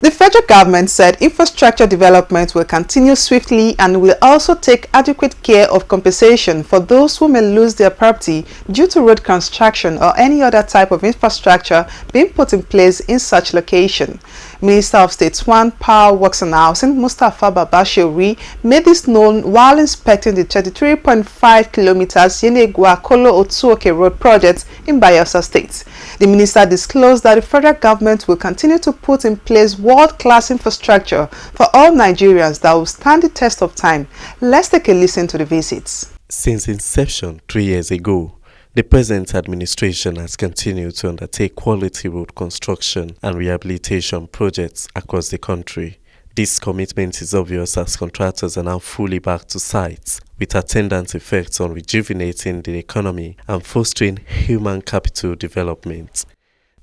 The federal government said infrastructure development will continue swiftly and will also take adequate care of compensation for those who may lose their property due to road construction or any other type of infrastructure being put in place in such location. Minister of State 1 Power Works and Housing Mustapha Babashiri made this known while inspecting the 33.5 kilometers Yenegua-Kolo Otuoke Road project in Bayelsa State. The minister disclosed that the federal government will continue to put in place world-class infrastructure for all Nigerians that will stand the test of time. Let's take a listen to the visits. Since inception 3 years ago, the present administration has continued to undertake quality road construction and rehabilitation projects across the country. This commitment is obvious as contractors are now fully back to sites, with attendant effects on rejuvenating the economy and fostering human capital development.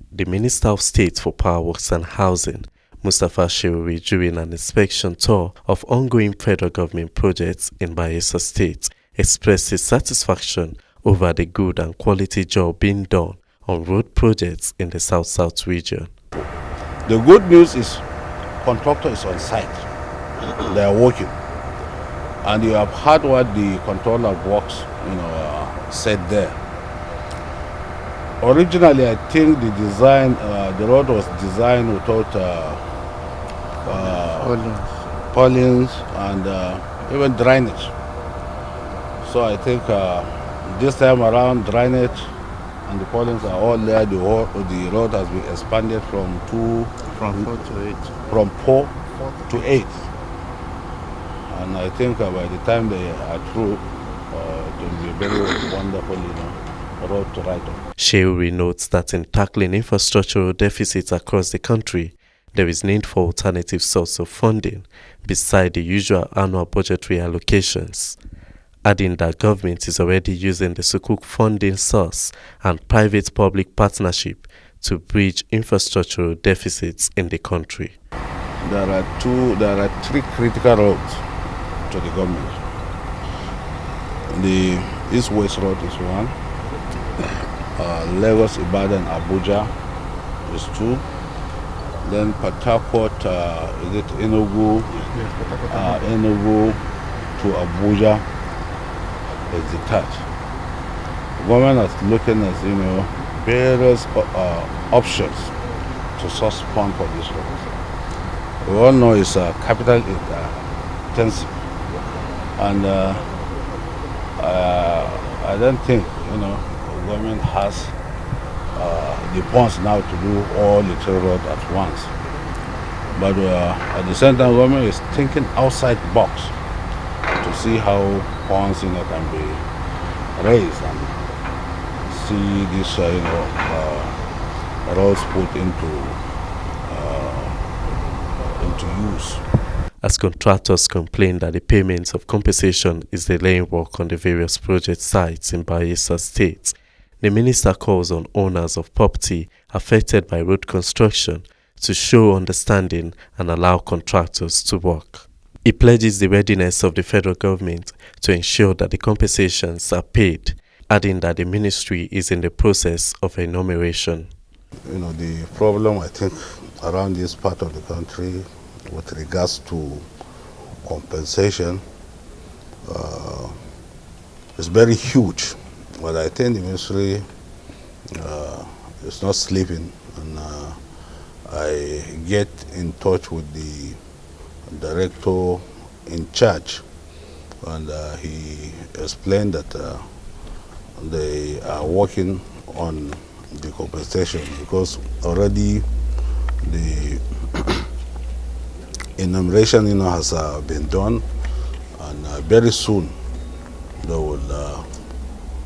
The Minister of State for Power Works and Housing, Mustapha Shehu, during an inspection tour of ongoing federal government projects in Bayelsa State, expressed his satisfaction over the good and quality job being done on road projects in the South-South region. The good news is contractor is on site. They are working. And you have heard what the controller of works said there. Originally, I think the design, the road was designed without pollens and even drainage. So I think this time around, drainage and the pollens are all there. The road has been expanded from 4 to 8. And I think by the time they are through, it will be a very wonderful, road to ride on. Shehu notes that in tackling infrastructural deficits across the country, there is need for alternative source of funding beside the usual annual budgetary allocations, adding that government is already using the Sukuk funding source and private-public partnership to bridge infrastructural deficits in the country. There are 3 critical roads to the government. The East-West Road is one. Lagos, Ibadan, Abuja is 2. Then Port Harcourt, is it Enugu? Enugu to Abuja is the 3rd. The government is looking at various options to source fund for this road. We all know it's capital intensive, and I don't think the government has the funds now to do all the 3 roads at once. But at the same time, government is thinking outside the box to see how funds can be raised and see this roads put into use. As contractors complain that the payment of compensation is delaying work on the various project sites in Bayelsa State, the minister calls on owners of property affected by road construction to show understanding and allow contractors to work. He pledges the readiness of the federal government to ensure that the compensations are paid, adding that the ministry is in the process of enumeration. The problem, I think, around this part of the country with regards to compensation is very huge. But I think the ministry is not sleeping, and I get in touch with the director in charge, and he explained that they are working on the compensation because already the enumeration has been done, and very soon they will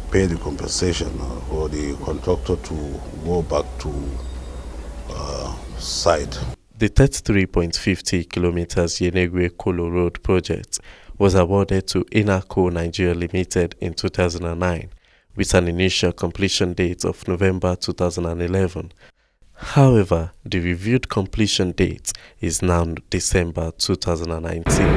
pay the compensation for the contractor to go back to site. The 33.50 kilometers Yenegua-Kolo Road project was awarded to Inaco Nigeria Limited in 2009 with an initial completion date of November 2011. However, the reviewed completion date is now December 2019.